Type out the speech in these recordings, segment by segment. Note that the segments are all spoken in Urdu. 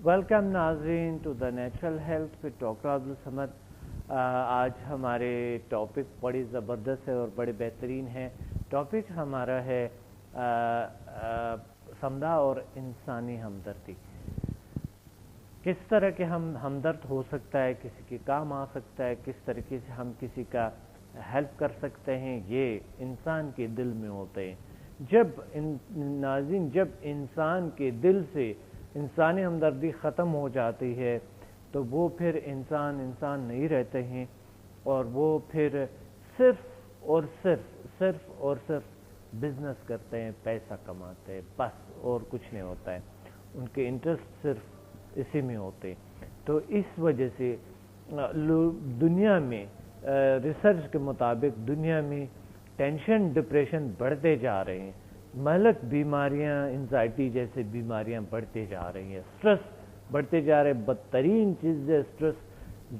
ویلکم ناظرین ٹو دا نیچرل ہیلتھ پہ ڈاکٹر عبدالصمد. آج ہمارے ٹاپک بڑی زبردست ہے اور بڑے بہترین ہے. ٹاپک ہمارا ہے سمدہ اور انسانی ہمدردی. کس طرح کے ہم ہمدرد ہو سکتا ہے، کسی کے کام آ سکتا ہے، کس طریقے سے ہم کسی کا ہیلپ کر سکتے ہیں، یہ انسان کے دل میں ہوتے ہیں. جب انسان کے دل سے انسانی ہمدردی ختم ہو جاتی ہے تو وہ پھر انسان نہیں رہتے ہیں، اور وہ پھر صرف اور صرف بزنس کرتے ہیں، پیسہ کماتے ہیں، بس اور کچھ نہیں ہوتا ہے. ان کے انٹرسٹ صرف اسی میں ہوتے ہیں. تو اس وجہ سے دنیا میں ریسرچ کے مطابق دنیا میں ٹینشن ڈپریشن بڑھتے جا رہے ہیں. مہلک بیماریاں، انزائٹی جیسے بیماریاں بڑھتے جا رہی ہیں، سٹریس بڑھتے جا رہے ہیں. بدترین چیز ہے سٹریس،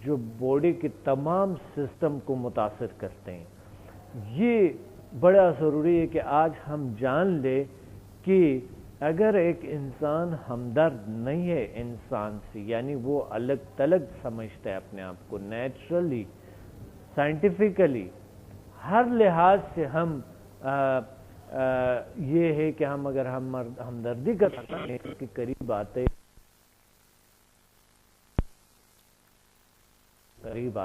جو باڈی کے تمام سسٹم کو متاثر کرتے ہیں. یہ بڑا ضروری ہے کہ آج ہم جان لیں کہ اگر ایک انسان ہمدرد نہیں ہے انسان سے، یعنی وہ الگ تلگ سمجھتا ہے اپنے آپ کو، نیچرلی سائنٹیفکلی ہر لحاظ سے ہم یہ ہے کہ ہم اگر ہمدردی کرتے ہیں اس کے قریب آ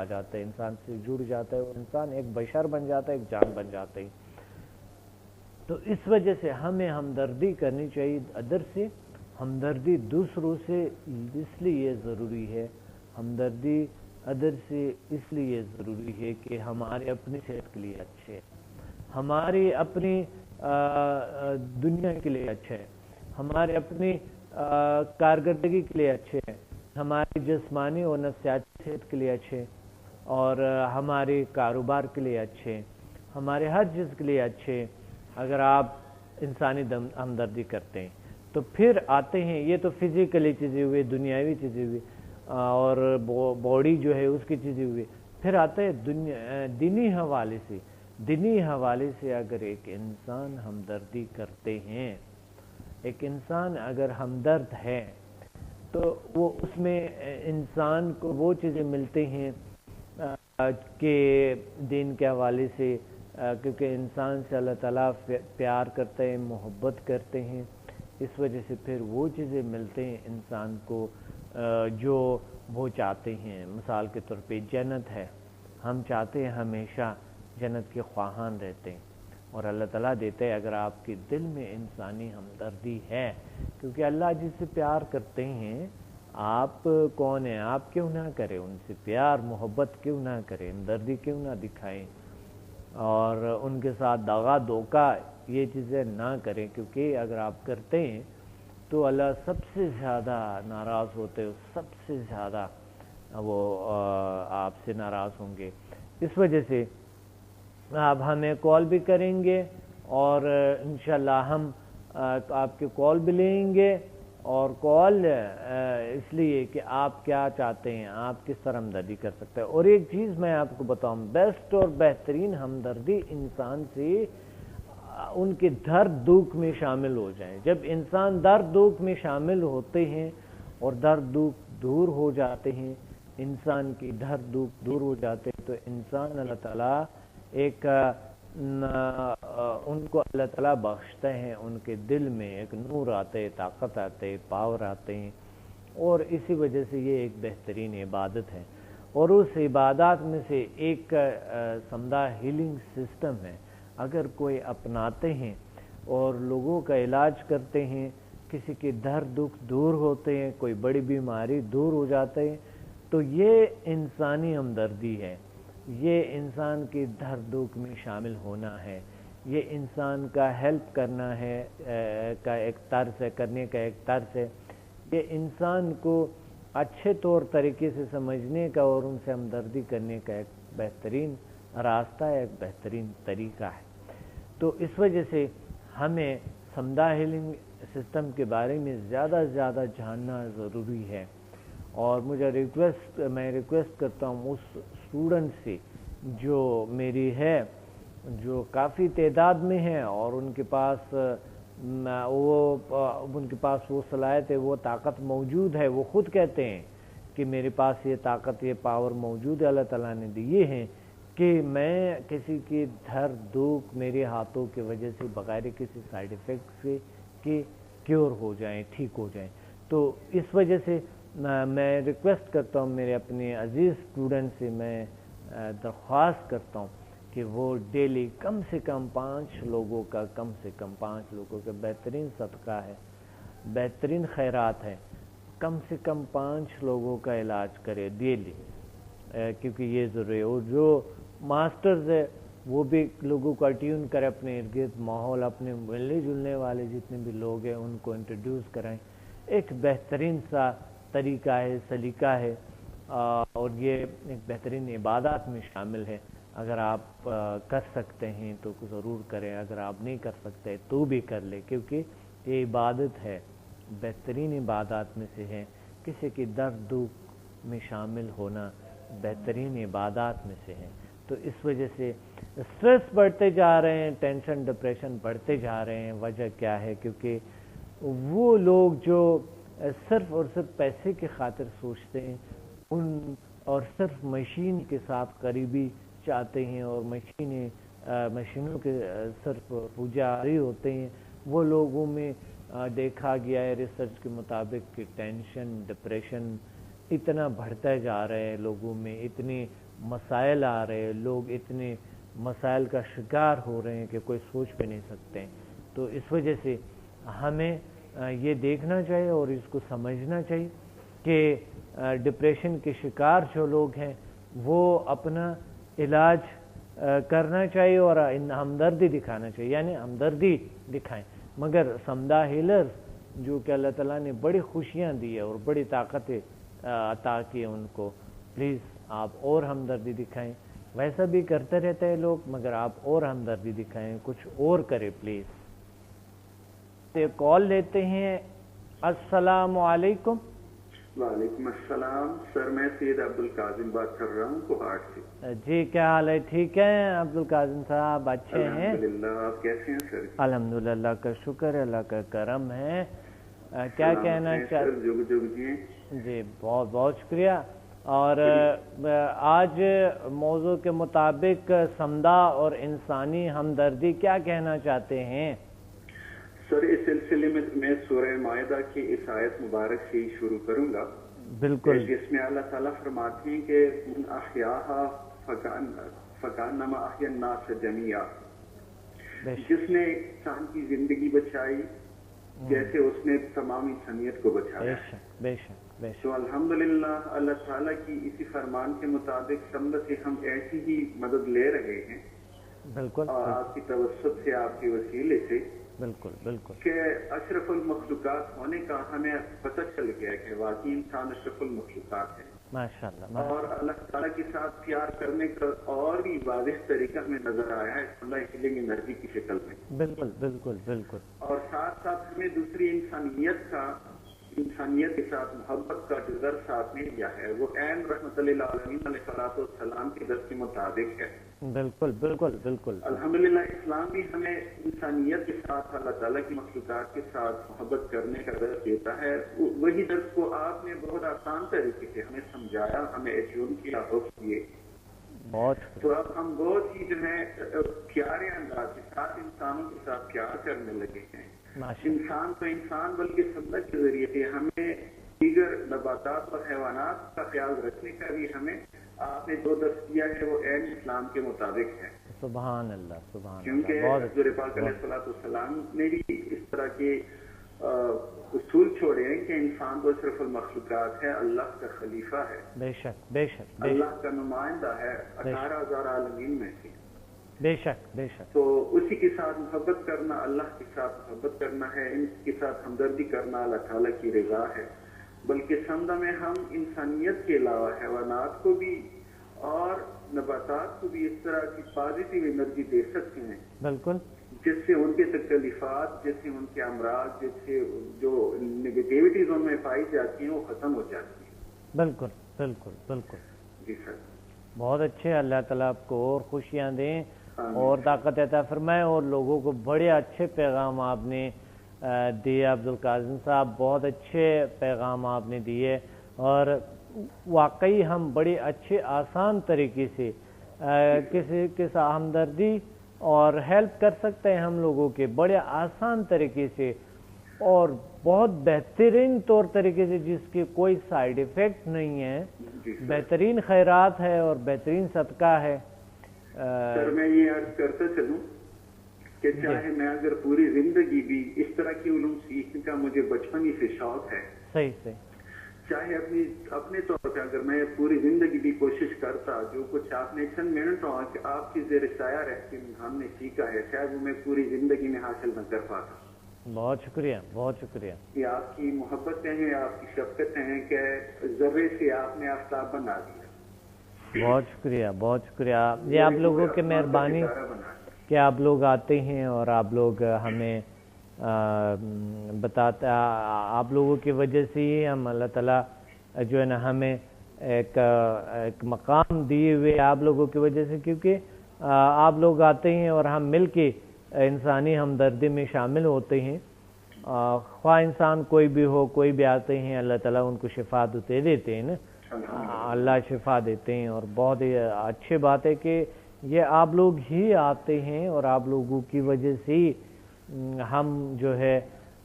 جاتے ہیں، انسان سے جڑ جاتا ہے، اور انسان ایک بشر بن جاتا ہے، ایک جان بن جاتے ہیں. تو اس وجہ سے ہمیں ہمدردی کرنی چاہیے ادر سے. ہمدردی دوسروں سے اس لیے ضروری ہے، ہمدردی ادر سے اس لیے ضروری ہے کہ ہمارے اپنی صحت کے لیے اچھے ہے، ہماری اپنی دنیا کے لیے اچھے ہے، ہمارے اپنی کارکردگی کے لیے اچھے ہیں، ہماری جسمانی اور نفسیاتی صحت کے لیے اچھے، اور ہمارے کاروبار کے لیے اچھے، ہمارے ہر چیز کے لیے اچھے. اگر آپ انسانی ہمدردی کرتے ہیں تو پھر آتے ہیں، یہ تو فزیکلی چیزیں ہوئی، دنیاوی چیزیں ہوئی، اور باڈی جو ہے اس کی چیزیں ہوئی. پھر آتے ہیں دینی حوالے سے اگر ایک انسان ہمدردی کرتے ہیں، ایک انسان اگر ہمدرد ہے تو وہ اس میں انسان کو وہ چیزیں ملتے ہیں کہ دین کے حوالے سے، کیونکہ انسان سے اللہ تعالیٰ پیار کرتے ہیں، محبت کرتے ہیں، اس وجہ سے پھر وہ چیزیں ملتے ہیں انسان کو جو وہ چاہتے ہیں. مثال کے طور پہ جنت ہے، ہم چاہتے ہیں ہمیشہ جنت کے خواہان رہتے ہیں، اور اللہ تعالیٰ دیتے ہیں اگر آپ کے دل میں انسانی ہمدردی ہے. کیونکہ اللہ جس سے پیار کرتے ہیں، آپ کون ہیں، آپ کیوں نہ کریں ان سے پیار محبت، کیوں نہ کریں، ہمدردی کیوں نہ دکھائیں، اور ان کے ساتھ دغا دھوکہ یہ چیزیں نہ کریں. کیونکہ اگر آپ کرتے ہیں تو اللہ سب سے زیادہ ناراض ہوتے ہیں، سب سے زیادہ وہ آپ سے ناراض ہوں گے. اس وجہ سے آپ ہمیں کال بھی کریں گے، اور انشاءاللہ ہم آپ کے کال بھی لیں گے. اور کال اس لیے کہ آپ کیا چاہتے ہیں، آپ کس طرح ہمدردی کر سکتے ہیں. اور ایک چیز میں آپ کو بتاؤں، بیسٹ اور بہترین ہمدردی انسان سے ان کے درد دکھ میں شامل ہو جائیں. جب انسان درد دکھ میں شامل ہوتے ہیں اور درد دکھ دور ہو جاتے ہیں، انسان کی درد دکھ دور ہو جاتے ہیں، تو انسان اللہ تعالیٰ ان کو اللہ تعالیٰ بخشتے ہیں، ان کے دل میں ایک نور آتے، طاقت آتے، پاور آتے ہیں. اور اسی وجہ سے یہ ایک بہترین عبادت ہے. اور اس عبادات میں سے ایک سمدہ ہیلنگ سسٹم ہے. اگر کوئی اپناتے ہیں اور لوگوں کا علاج کرتے ہیں، کسی کے درد دکھ دور ہوتے ہیں، کوئی بڑی بیماری دور ہو جاتے ہیں، تو یہ انسانی ہمدردی ہے. یہ انسان کے درد دکھ میں شامل ہونا ہے، یہ انسان کا ہیلپ کرنا ہے کا ایک طرز ہے، کرنے کا ایک طرز ہے. یہ انسان کو اچھے طور طریقے سے سمجھنے کا اور ان سے ہمدردی کرنے کا ایک بہترین راستہ ہے، ایک بہترین طریقہ ہے. تو اس وجہ سے ہمیں سمدہ ہیلنگ سسٹم کے بارے میں زیادہ سے زیادہ جاننا ضروری ہے. اور میں ریکویسٹ کرتا ہوں اس اسٹوڈنٹ سے جو میری ہے، جو کافی تعداد میں ہے اور ان کے پاس وہ ان کے پاس وہ صلاحیت ہے، وہ طاقت موجود ہے، وہ خود کہتے ہیں کہ میرے پاس یہ طاقت، یہ پاور موجود ہے، اللہ تعالیٰ نے دیے ہیں کہ میں کسی کی درد دکھ میرے ہاتھوں کی وجہ سے بغیر کسی سائیڈ افیکٹ سے کہ کیور ہو جائیں، ٹھیک ہو جائیں۔ تو اس وجہ سے میں ریکویسٹ کرتا ہوں میرے اپنے عزیز اسٹوڈنٹ سے، میں درخواست کرتا ہوں کہ وہ ڈیلی کم سے کم 5 لوگوں کا بہترین صدقہ ہے، بہترین خیرات ہے، کم سے کم 5 لوگوں کا علاج کرے ڈیلی، کیونکہ یہ ضروری ہے۔ اور جو ماسٹرز ہے وہ بھی لوگوں کو اٹیون کرے، اپنے ارد گرد ماحول، اپنے ملنے جلنے والے جتنے بھی لوگ ہیں ان کو انٹروڈیوس کرائیں۔ ایک بہترین سا طریقہ ہے، سلیقہ ہے، اور یہ ایک بہترین عبادات میں شامل ہے۔ اگر آپ کر سکتے ہیں تو ضرور کریں، اگر آپ نہیں کر سکتے تو بھی کر لیں، کیونکہ یہ عبادت ہے، بہترین عبادات میں سے ہے۔ کسی کی درد دکھ میں شامل ہونا بہترین عبادات میں سے ہے۔ تو اس وجہ سے اسٹریس بڑھتے جا رہے ہیں، ٹینشن ڈپریشن بڑھتے جا رہے ہیں۔ وجہ کیا ہے؟ کیونکہ وہ لوگ جو صرف اور صرف پیسے کی خاطر سوچتے ہیں اور صرف مشین کے ساتھ قریبی چاہتے ہیں اور مشینوں کے صرف پجاری ہوتے ہیں، وہ لوگوں میں دیکھا گیا ہے ریسرچ کے مطابق کہ ٹینشن ڈپریشن اتنا بڑھتا جا رہا ہے، لوگوں میں اتنے مسائل آ رہے ہیں، لوگ اتنے مسائل کا شکار ہو رہے ہیں کہ کوئی سوچ بھی نہیں سکتے ہیں۔ تو اس وجہ سے ہمیں یہ دیکھنا چاہیے اور اس کو سمجھنا چاہیے کہ ڈپریشن کے شکار جو لوگ ہیں وہ اپنا علاج کرنا چاہیے اور ہمدردی دکھانا چاہیے، یعنی ہمدردی دکھائیں۔ مگر سمدہ ہیلرز جو کہ اللہ تعالیٰ نے بڑی خوشیاں دی ہے اور بڑی طاقتیں عطا کی ان کو، پلیز آپ اور ہمدردی دکھائیں۔ ویسا بھی کرتے رہتے ہیں لوگ، مگر آپ اور ہمدردی دکھائیں، کچھ اور کریں پلیز۔ کال لیتے ہیں۔ السلام علیکم۔ وعلیکم السلام سر، میں سید عبدالقاسم بات کر رہا ہوں کوہاٹ سے۔ جی کیا حال ہے؟ ٹھیک ہے عبدالقاسم صاحب؟ اچھے ہیں الحمدللہ، آپ کیسے ہیں سر؟ الحمدللہ، اللہ کا شکر ہے، اللہ کا کرم ہے۔ کیا کہنا چاہتے؟ جی بہت بہت شکریہ۔ اور آج موضوع کے مطابق سمدہ اور انسانی ہمدردی، کیا کہنا چاہتے ہیں؟ سر اس سلسلے میں سورہ مائدہ کی اس آیت مبارک سے شروع کروں گا، بالکل، جس میں اللہ تعالیٰ فرماتے ہیں کہ من احیاہا فکانما احیا الناس جمیعا، جس نے انسان کی زندگی بچائی جیسے اس نے تمام انسانیت کو بچایا۔ بے شک بے شک۔ تو الحمدللہ اللہ تعالیٰ کی اسی فرمان کے مطابق سمدہ سے ہم ایسی ہی مدد لے رہے ہیں، بالکل، اور آپ کی توسط سے، آپ کے وسیلے سے، بالکل بالکل، کہ اشرف المخلوقات ہونے کا ہمیں پتہ چل گیا کہ واقعی انسان اشرف المخلوقات ہے۔ ماشاءاللہ۔ اور اللہ تعالیٰ کے ساتھ پیار کرنے کا اور بھی واضح طریقہ ہمیں نظر آیا ہے اللہ ہیلنگ انرجی کی شکل میں۔ بالکل بالکل بالکل۔ اور ساتھ ساتھ ہمیں دوسری انسانیت کے ساتھ محبت کا جو درس آپ نے لیا ہے وہ عین رحمت للعالمین علیہ الصلوۃ والسلام کے درس کے مطابق ہے۔ بالکل بالکل بالکل۔ الحمدللہ اسلام بھی ہمیں انسانیت کے ساتھ اللہ تعالیٰ کی مخلوقات کے ساتھ محبت کرنے کا درس دیتا ہے۔ وہی درس کو آپ نے بہت آسان طریقے سے ہمیں سمجھایا، ہمیں ایچون کیا، حکم دیے۔ تو اب ہم بہت ہی جو ہے پیارے انداز کے ساتھ انسانوں کے ساتھ پیار کرنے لگے ہیں۔ انسان تو انسان بلکہ سمجھ کے ذریعے سے ہمیں دیگر نباتات اور حیوانات کا خیال رکھنے کا بھی ہمیں آپ نے جو درس دیا ہے وہ عین اسلام کے مطابق ہے۔ سبحان اللہ سبحان اللہ۔ کیونکہ حضور پاک علیہ الصلوۃ والسلام نے بھی اس طرح کے اصول چھوڑے ہیں کہ انسان تو صرف المخلوقات ہے، اللہ کا خلیفہ ہے، بے شک بے شک، اللہ کا نمائندہ ہے 18,000 عالمین میں سے، بے شک بے شک۔ تو اسی کے ساتھ محبت کرنا، اللہ کے ساتھ محبت کرنا ہے، ان کے ساتھ ہمدردی کرنا اللہ تعالیٰ کی رضا ہے۔ بلکہ سمدہ میں ہم انسانیت کے علاوہ حیوانات کو بھی اور نباتات کو بھی اس طرح کی پازیٹیو انرجی دے سکتے ہیں، بالکل، جس سے ان کے تکلیفات، جس سے ان کے امراض، جس سے جو نگیٹیوٹیز ان میں پائی جاتی ہیں وہ ختم ہو جاتی ہیں۔ بالکل بالکل بالکل۔ جی سر، بہت اچھے، اللہ تعالیٰ آپ کو اور خوشیاں دیں اور طاقت عطا فرمائے، اور لوگوں کو بڑے اچھے پیغام آپ نے دیے عبدالقاسم صاحب، بہت اچھے پیغام آپ نے دیے، اور واقعی ہم بڑے اچھے آسان طریقے سے کسی کے ساتھ ہمدردی اور ہیلپ کر سکتے ہیں ہم لوگوں کے بڑے آسان طریقے سے اور بہت بہترین طور طریقے سے، جس کے کوئی سائیڈ ایفیکٹ نہیں ہے، بہترین خیرات ہے اور بہترین صدقہ ہے۔ سر میں یہ عرض کرتا چلوں کہ چاہے میں اگر پوری زندگی بھی اس طرح کی علوم سیکھنے کا مجھے بچپن ہی سے شوق ہے، صحیح چاہے اپنے طور پہ اگر میں پوری زندگی بھی کوشش کرتا، جو کچھ آپ نے چند منٹوں آپ کی زیر سایہ رہ کے ہم نے سیکھا ہے، شاید وہ میں پوری زندگی میں حاصل نہ کر پاتا۔ بہت شکریہ، بہت شکریہ۔ یہ آپ کی محبتیں ہیں، آپ کی شفقتیں ہیں کہ ذرے سے آپ نے آفتاب بنا دیا۔ بہت شکریہ، بہت شکریہ۔ یہ آپ لوگوں کی مہربانی کہ آپ لوگ آتے ہیں اور آپ لوگ ہمیں بتاتے، آپ لوگوں کی وجہ سے ہی ہم اللہ تعالیٰ جو ہے نا ہمیں ایک مقام دیے ہوئے آپ لوگوں کی وجہ سے، کیونکہ آپ لوگ آتے ہیں اور ہم مل کے انسانی ہمدردی میں شامل ہوتے ہیں، خواہ انسان کوئی بھی ہو، کوئی بھی آتے ہیں، اللہ تعالیٰ ان کو شفا دیتے ہیں نا، اللہ شفا دیتے ہیں۔ اور بہت ہی اچھی بات ہے کہ یہ آپ لوگ ہی آتے ہیں اور آپ لوگوں کی وجہ سے ہی ہم جو ہے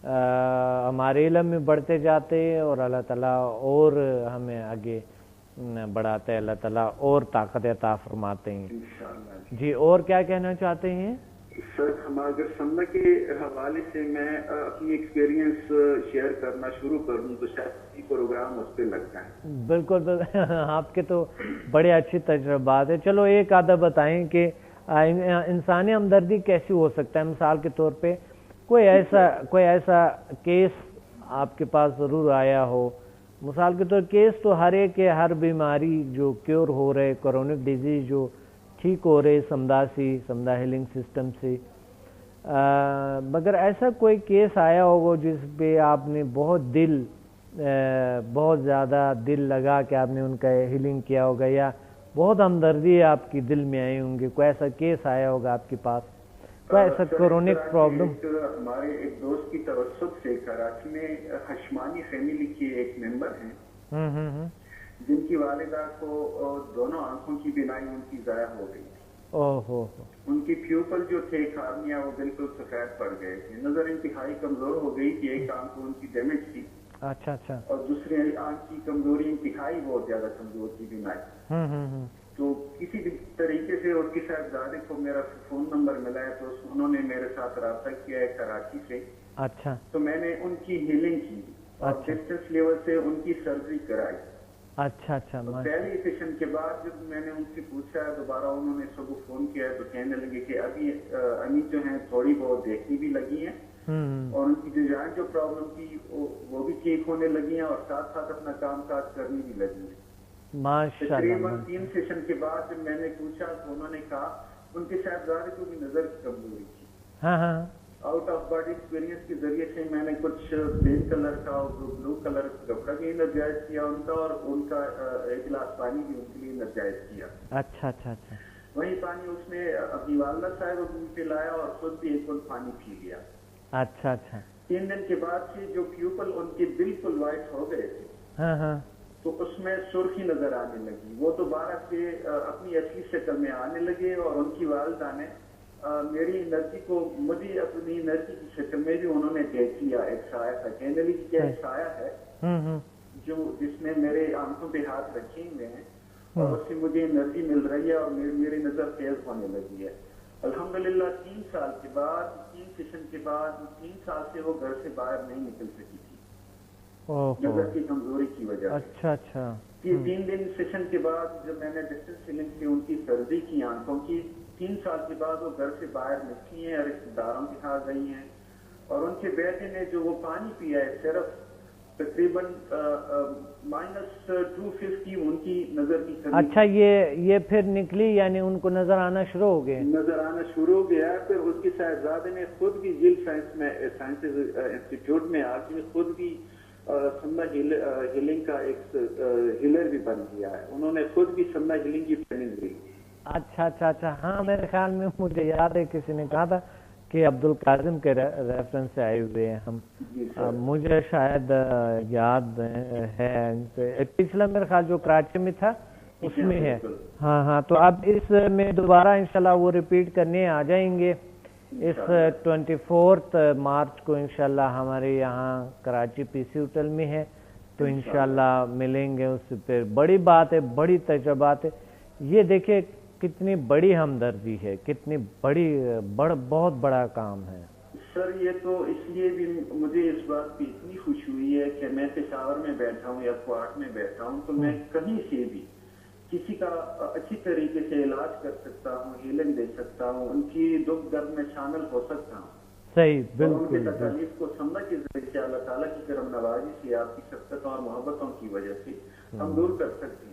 ہمارے علم میں بڑھتے جاتے ہیں اور اللہ تعالیٰ اور ہمیں آگے بڑھاتے ہیں، اللہ تعالیٰ اور طاقت عطا فرماتے ہیں۔ جی، اور کیا کہنا چاہتے ہیں؟ سر، ہم اگر سمنا کے حوالے سے میں اپنی ایکسپیرینس شیئر کرنا شروع کروں تو شاید پروگرام اس پہ لگتا ہے۔ بالکل، آپ کے تو بڑے اچھے تجربات ہیں۔ چلو ایک آدھا بتائیں کہ انسانی ہمدردی کیسی ہو سکتا ہے؟ مثال کے طور پہ کوئی ایسا کیس آپ کے پاس ضرور آیا ہو، مثال کے طور کیس تو ہر ایک ہے، ہر بیماری جو کیور ہو رہے، کرونک ڈیزیز جو ٹھیک ہو رہے سمدھا ہیلنگ سسٹم سے، مگر ایسا کوئی کیس آیا ہوگا جس پہ آپ نے بہت زیادہ دل لگا کہ آپ نے ان کا ہیلنگ کیا ہوگا، یا بہت ہمدردی آپ کی دل میں آئی ہوں گے، کوئی ایسا کیس آیا ہوگا آپ کے پاس، کوئی ایسا کرونک پرابلم؟ ہمارے ایک دوست کی توسط سے کراچی میں ہشمانی فیملی کے ایک ممبر ہیں جن کی والدہ کو دونوں آنکھوں کی بینائی ان کی ضائع ہو گئی تھی۔ ان کی پیوپل جو تھے کارنیا وہ بالکل سفید پڑ گئے تھے، نظر انتہائی کمزور ہو گئی تھی، ایک آنکھ ان کی ڈیمیج تھی، اچھا، اور دوسری آنکھ کی کمزوری انتہائی بہت زیادہ کمزور تھی بینائی۔ تو کسی بھی طریقے سے ان کی صاحبزادے کو میرا فون نمبر ملا ہے تو انہوں نے میرے ساتھ رابطہ کیا ہے کراچی سے۔ اچھا، تو میں نے ان کی ہیلنگ کی اور ڈسٹنس لیول سے ان کی سرجری کرائی۔ اچھا، پہلی سیشن کے بعد جب میں نے ان سے پوچھا دوبارہ، انہوں نے صبح فون کیا تو کہنے لگے کہ ابھی امی جو ہیں تھوڑی بہت دیکھنی بھی لگی ہیں اور ان کی جو پرابلم تھی وہ بھی ٹھیک ہونے لگی ہیں اور ساتھ ساتھ اپنا کام کاج کرنی بھی لگی ہیں۔ تقریباً 3 سیشن کے بعد جب میں نے پوچھا تو انہوں نے کہا ان کے صاحبزادے کو بھی نظر کی کمزوری تھی۔ آؤٹ آف باڈی ایکسپیرینس کے ذریعے سے میں نے کچھ پلین کلر کا اور بلو کلر کپڑا بھی نجائز کیا ان کا، اور ان کا ایک گلاس پانی بھی ان کے لیے نجائز کیا۔ اچھا، وہی پانی اس نے اپنی والدہ صاحب کو پہ لایا اور خود بھی ایک پانی پی لیا۔ اچھا، 3 دن کے بعد سے جو پیوپل ان کے بالکل وائٹ ہو گئے تھے تو اس میں سرخی نظر آنے لگی، وہ دوبارہ سے اپنی اصلی شکل میں آنے لگے، اور ان کی والدہ نے میری انرجی کو مجھے اپنی انرجی کی شکل میں بھی انہوں نے دیکھ لیا، ایک سایہ تھا، کہنے لگی کہ ایک سایہ ہے جو جس نے میرے آنکھوں پہ ہاتھ رکھے ہوئے ہیں اور اس سے مجھے انرجی مل رہی ہے اور میری نظر تیز ہونے لگی ہے۔ الحمدللہ 3 سال کے بعد، 3 سیشن کے بعد 3 سال سے وہ گھر سے باہر نہیں نکل سکی تھی نظر کی کمزوری کی وجہ سے۔ اچھا، 3 دن سیشن کے بعد جب میں نے ڈسٹنس ہیلنگ سے ان کی سرجری کی آنکھوں کی، 3 سال کے بعد وہ گھر سے باہر نکلی ہیں اور رشتے داروں کے ساتھ گئی ہیں، اور ان کے بیٹے نے جو وہ پانی پیا ہے صرف تقریباً -250 ان کی نظر کی کمی۔ اچھا، یہ پھر نکلی، یعنی ان کو نظر آنا شروع ہو گیا۔ پھر اس کی صاحبزادے نے خود بھی جیل سائنسز انسٹیٹیوٹ میں آ کے خود بھی سمدھا ہیلنگ کا ایک ہیلر بھی بن گیا ہے، انہوں نے خود بھی سمدھا ہیلنگ کی ٹریننگ لی۔ اچھا، ہاں، میرے خیال میں مجھے یاد ہے کسی نے کہا تھا کہ عبدالقاسم کے ریفرنس سے آئے ہوئے ہیں ہم. مجھے شاید یاد ہے پچھلا میرا خیال جو کراچی میں تھا اس میں ہے. ہاں تو اب اس میں دوبارہ انشاءاللہ وہ ریپیٹ کرنے آ جائیں گے. اس 24 مارچ کو انشاءاللہ ہمارے یہاں کراچی پی سی ہوٹل میں ہے تو انشاءاللہ ملیں گے. اس پہ بڑی بات ہے, بڑی تجربات ہے. یہ دیکھیں کتنی بڑی ہمدردی ہے, کتنی بہت بڑا کام ہے. سر یہ تو اس لیے بھی مجھے اس بات کی اتنی خوشی ہوئی ہے کہ میں پشاور میں بیٹھا ہوں یا کوارٹ میں بیٹھا ہوں تو میں کہیں سے بھی کسی کا اچھی طریقے سے علاج کر سکتا ہوں, ہیلنگ دے سکتا ہوں, ان کی دکھ درد میں شامل ہو سکتا ہوں. صحیح, بالکل. ان کی بالکل. تکالیف کو سمجھنا کے ذریعے سے اللہ تعالیٰ کی کرم نوازی سے, آپ کی شفقتوں اور محبتوں کی وجہ سے ہم دور کر سکتے ہیں.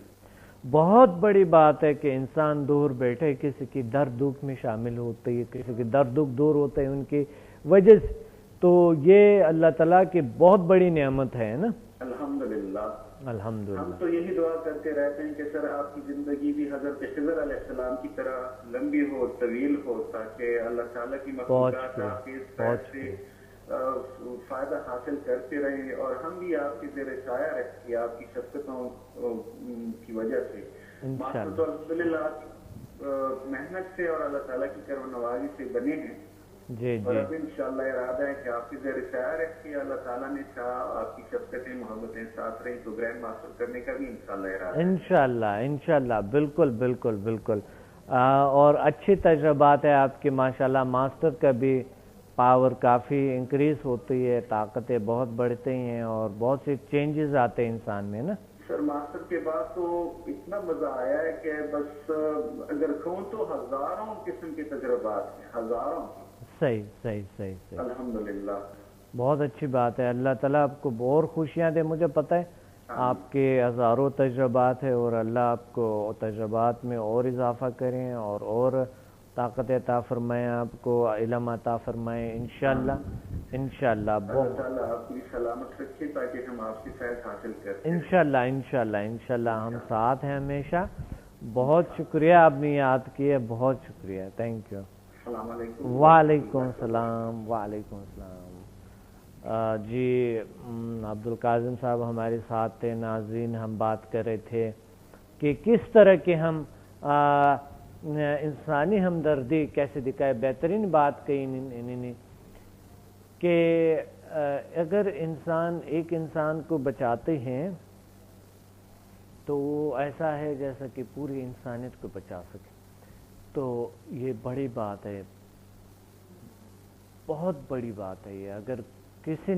بہت بڑی بات ہے کہ انسان دور بیٹھے کسی کی درد دکھ میں شامل ہوتے ہے, کسی کی درد دکھ دور ہوتے ہیں ان کی وجہ سے. تو یہ اللہ تعالیٰ کی بہت بڑی نعمت ہے نا. الحمدللہ. الحمدللہ. ہم تو یہی دعا کرتے رہتے ہیں کہ سر آپ کی زندگی بھی حضرت خضر علیہ السلام کی طرح لمبی ہو, طویل ہو, تاکہ اللہ تعالیٰ کی مخلوقات آپ کے اس فیض سے فائدہ حاصل کرتے رہیں اور ہم بھی آپ کی زیر سایہ رکھیں آپ کی شفقتوں کی وجہ سے. ماسٹر تو الحمدللہ محنت سے اور اللہ تعالیٰ کی کرم نوازی سے بنے ہیں. جی اور اب انشاءاللہ ارادہ ہے کہ آپ کی زیر سایہ رکھیں, اللہ تعالیٰ نے چاہا آپ کی شفقتیں محبتیں ساتھ رہیں تو گرینڈ ماسٹر کرنے کا بھی انشاءاللہ ارادہ ہے. انشاءاللہ بالکل بالکل بالکل. اور اچھی تجربات ہے آپ کی ماشاءاللہ. ماسٹر کا بھی پاور کافی انکریز ہوتی ہے, طاقتیں بہت بڑھتی ہیں اور بہت سی چینجز آتے ہیں انسان میں نا. سر ماسٹر کے بعد تو اتنا مزہ آیا ہے کہ بس اگر کہوں تو ہزاروں قسم کے تجربات ہیں, ہزاروں. صحیح. الحمدللہ. بہت اچھی بات ہے. اللہ تعالیٰ آپ کو اور خوشیاں دے. مجھے پتہ ہے آپ کے ہزاروں تجربات ہیں اور اللہ آپ کو تجربات میں اور اضافہ کریں اور طاقت عطا فرمائیں, آپ کو علم عطا فرمائیں انشاءاللہ. اللہ تعالیٰ آپ کی سلامت رکھے تاکہ ہم آپ کی فیض حاصل کریں. انشاءاللہ ہم ساتھ ہیں ہمیشہ. بہت شکریہ آپ نے یاد کیا, بہت شکریہ. Thank you. السلام علیکم. وعلیکم السلام. جی عبدالقاسم صاحب ہمارے ساتھ تھے. ناظرین, ہم بات کر رہے تھے کہ کس طرح کے ہم انسانی ہمدردی کیسے دکھائے. بہترین بات کہی انہوں نے کہ اگر ایک انسان کو بچاتے ہیں تو وہ ایسا ہے جیسا کہ پوری انسانیت کو بچا سکے. تو یہ بڑی بات ہے, بہت بڑی بات ہے یہ. اگر کسی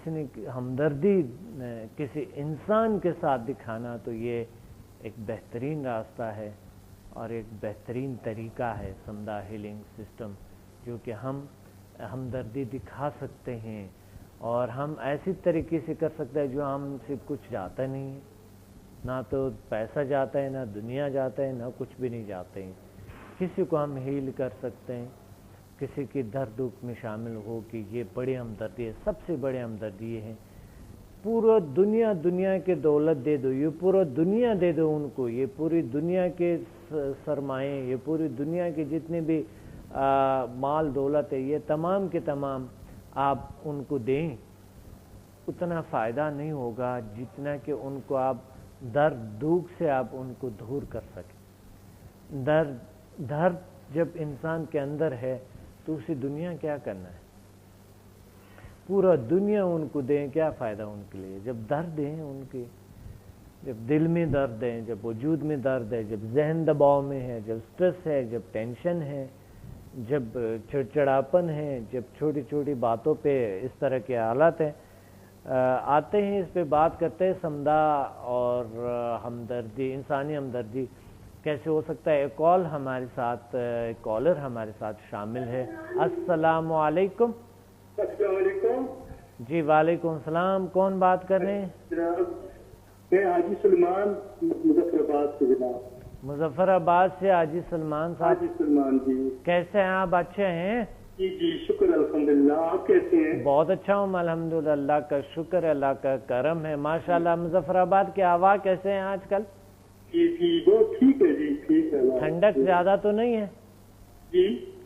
نے ہمدردی کسی انسان کے ساتھ دکھانا تو یہ ایک بہترین راستہ ہے اور ایک بہترین طریقہ ہے سمدھا ہیلنگ سسٹم, جو کہ ہم ہمدردی دکھا سکتے ہیں اور ہم ایسی طریقے سے کر سکتے ہیں جو ہم سے کچھ جاتا نہیں ہے, نہ تو پیسہ جاتا ہے, نہ دنیا جاتا ہے, نہ کچھ بھی نہیں جاتے ہیں. کسی کو ہم ہیل کر سکتے ہیں, کسی کی درد دکھ میں شامل ہو کہ یہ بڑی ہمدردی ہے. سب سے بڑی ہمدردی یہ ہے پورا دنیا کے دولت دے دو, یہ پورا دنیا دے دو ان کو, یہ پوری دنیا کے سرمائے, یہ پوری دنیا کے جتنے بھی مال دولت ہے, یہ تمام کے تمام آپ ان کو دیں, اتنا فائدہ نہیں ہوگا جتنا کہ ان کو آپ درد دکھ سے آپ ان کو دور کر سکیں. درد جب انسان کے اندر ہے تو اسی دنیا کیا کرنا ہے, پورا دنیا ان کو دیں, کیا فائدہ ان کے لیے. جب درد ہیں ان کی, جب دل میں درد ہے, جب وجود میں درد ہے, جب ذہن دباؤ میں ہے, جب سٹریس ہے, جب ٹینشن ہے, جب چڑچڑاپن ہے, جب چھوٹی چھوٹی باتوں پہ اس طرح کے حالات ہیں, آتے ہیں اس پہ بات کرتے ہیں سمدھا اور ہمدردی, انسانی ہمدردی کیسے ہو سکتا ہے. ایک کال ہمارے ساتھ, ایک کالر ہمارے ساتھ شامل ہے. السلام علیکم. السلام علیکم. جی وعلیکم السلام. کون بات کر رہے ہیں؟ میں حاجی سلمان مظفر آباد سے. جناب مظفر آباد سے حاجی سلمان صاحب. حاجی سلمان جی, کیسے ہیں آپ؟ اچھے ہیں؟ جی شکر الحمدللہ. آپ کیسے ہیں؟ بہت اچھا ہوں الحمدللہ, اللہ کا شکر ہے, اللہ کا کرم ہے ماشاءاللہ. مظفر آباد کے ہوا کیسے ہیں آج کل؟ جی بہت ٹھیک ہے. جی ٹھیک ہے. ٹھنڈک زیادہ تو نہیں ہے؟ جی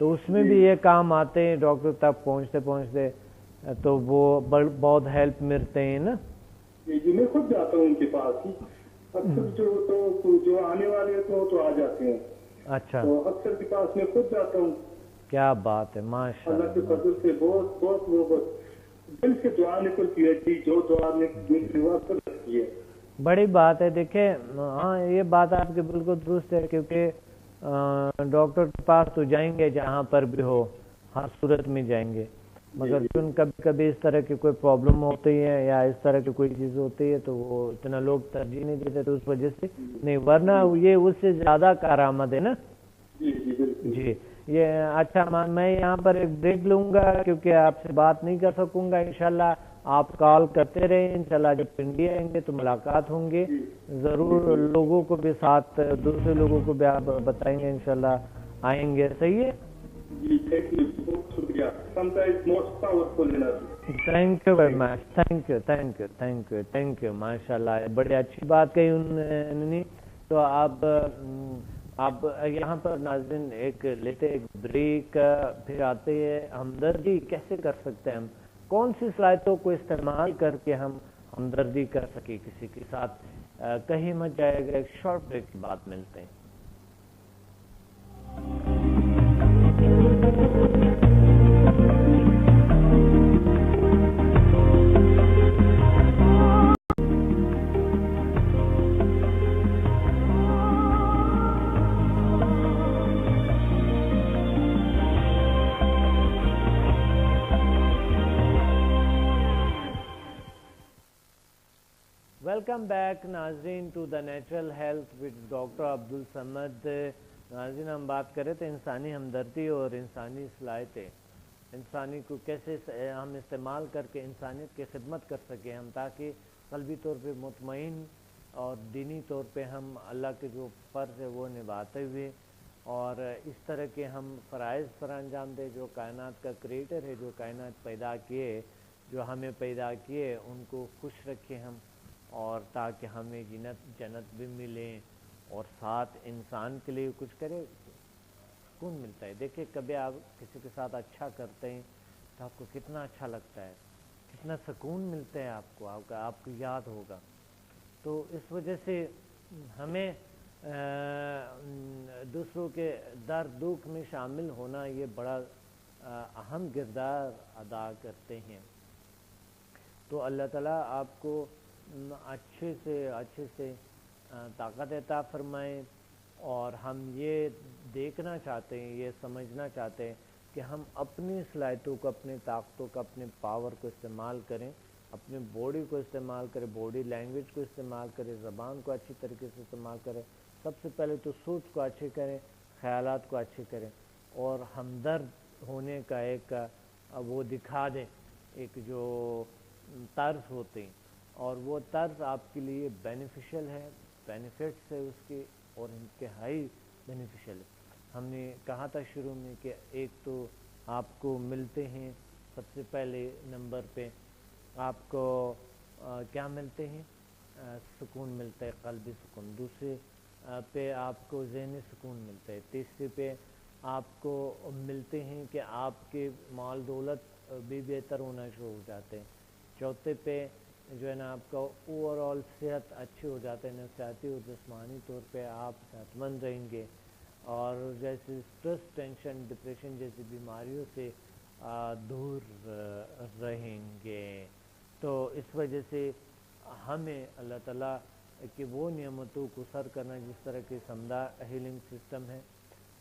تو اس میں بھی یہ کام آتے ہیں ڈاکٹر تک پہنچتے پہنچتے، تو وہ بہت ہیلپ ملتے ہیں نا. جی میں خود جاتا ہوں ان کے پاس ہی اکثر، جو آنے والے تو آ جاتے ہیں. اچھا، تو اکثر کے پاس میں خود جاتا ہوں. کیا بات ہے، ماشاء اللہ کے اللہ. فضل سے بہت بہت وہ دل سے دعا نکلتی ہے جی، جو دعا نکلی وہ اکثر رکھتی ہے. بڑی بات ہے. دیکھیں ہاں یہ بات آپ کی بالکل درست ہے، کیونکہ ڈاکٹر کے پاس تو جائیں گے جہاں پر بھی ہو، ہر صورت میں جائیں گے، مگر چون کبھی کبھی اس طرح کی کوئی پرابلم ہوتی ہے یا اس طرح کی کوئی چیز ہوتی ہے تو وہ اتنا لوگ ترجیح نہیں دیتے، تو اس وجہ سے نہیں، ورنہ یہ اس سے زیادہ کارآمد ہے نا. جی یہ اچھا، میں یہاں پر ایک بریک لوں گا کیونکہ آپ سے بات نہیں کر سکوں گا. انشاءاللہ آپ کال کرتے رہیں، انشاءاللہ جب انڈیا آئیں گے تو ملاقات ہوں گے ضرور. لوگوں کو بھی ساتھ، دوسرے لوگوں کو بھی آپ بتائیں گے، انشاءاللہ آئیں گے. صحیح ہے. Thank you very much. Thank you thank you thank you thank you. ماشاء اللہ بڑی اچھی بات کہی انہوں نے. تو آپ یہاں پر ناظرین ایک لیتے ایک بریک، پھر آتے ہیں ہمدردی کیسے کر سکتے ہیں ہم، کون سی صلاحیتوں کو استعمال کر کے ہم ہمدردی کر سکیں کسی کے ساتھ. کہیں مت جائے گا، ایک شارٹ بریک کے بعد ملتے ہیں. ویلکم بیک ناظرین to the natural health with doctor Abdul Samad. ناظرین ہم بات کرے تھے انسانی ہمدردی اور انسانی صلاحیتیں، انسانی کو کیسے ہم استعمال کر کے انسانیت کی خدمت کر سکیں ہم، تاکہ قلبی طور پہ مطمئن اور دینی طور پہ ہم اللہ کے جو فرض ہے وہ نبھاتے ہوئے اور اس طرح کے ہم فرائض پر انجام دیں. جو کائنات کا کریٹر ہے، جو کائنات پیدا کیے، جو ہمیں پیدا کیے، ان کو خوش رکھیں ہم، اور تاکہ ہمیں جنت بھی ملے اور ساتھ انسان کے لیے کچھ کرے، سکون ملتا ہے. دیکھیں کبھی آپ کسی کے ساتھ اچھا کرتے ہیں تو آپ کو کتنا اچھا لگتا ہے، کتنا سکون ملتا ہے آپ کو یاد ہوگا. تو اس وجہ سے ہمیں دوسروں کے درد دکھ میں شامل ہونا یہ بڑا اہم کردار ادا کرتے ہیں. تو اللہ تعالیٰ آپ کو اچھے سے طاقت عطا فرمائیں. اور ہم یہ دیکھنا چاہتے ہیں، یہ سمجھنا چاہتے ہیں کہ ہم اپنی صلاحیتوں کو، اپنی طاقتوں کو، اپنے پاور کو استعمال کریں، اپنے باڈی کو استعمال کریں، باڈی لینگویج کو استعمال کریں، زبان کو اچھی طریقے سے استعمال کریں. سب سے پہلے تو سوچ کو اچھے کریں، خیالات کو اچھے کریں، اور ہمدرد ہونے کا ایک وہ دکھا دیں، ایک جو طرز ہوتے ہیں، اور وہ طرز آپ کے لیے بینیفیشل ہے، بینیفٹس ہے اس کے، اور انتہائی بینیفیشل ہے. ہم نے کہا تھا شروع میں کہ ایک تو آپ کو ملتے ہیں، سب سے پہلے نمبر پہ آپ کو کیا ملتے ہیں؟ سکون ملتا ہے، قلبی سکون. دوسرے پہ آپ کو ذہنی سکون ملتا ہے. تیسرے پہ آپ کو ملتے ہیں کہ آپ کے مال دولت بھی بہتر ہونا شروع ہو جاتے ہیں. چوتھے پہ جو ہے نا آپ کا اوور آل صحت اچھی ہو جاتا ہے، نفسیاتی اور جسمانی طور پہ آپ صحت مند رہیں گے، اور جیسے اسٹریس، ٹینشن، ڈپریشن جیسی بیماریوں سے دور رہیں گے. تو اس وجہ سے ہمیں اللہ تعالیٰ کہ وہ نعمتوں کو سر کرنا، جس طرح کے سمدہ ہیلنگ سسٹم ہے.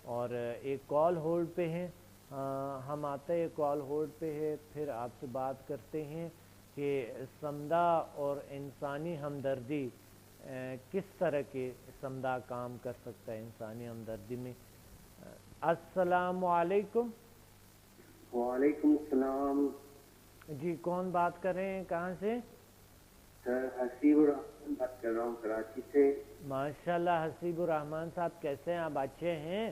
اور ایک کال ہولڈ پہ ہیں، ہم آتے ہیں کال ہولڈ پہ ہے، پھر آپ سے بات کرتے ہیں کہ سمدہ اور انسانی ہمدردی کس طرح کے سمدہ کام کر سکتا ہے انسانی ہمدردی میں. السلام علیکم. وعلیکم السلام. جی کون بات کر رہے ہیں، کہاں سے؟ سر حسیب الرحمان بات کر رہا ہوں کراچی سے. ماشاءاللہ حسیب الرحمان صاحب، کیسے ہیں آپ؟ اچھے ہیں؟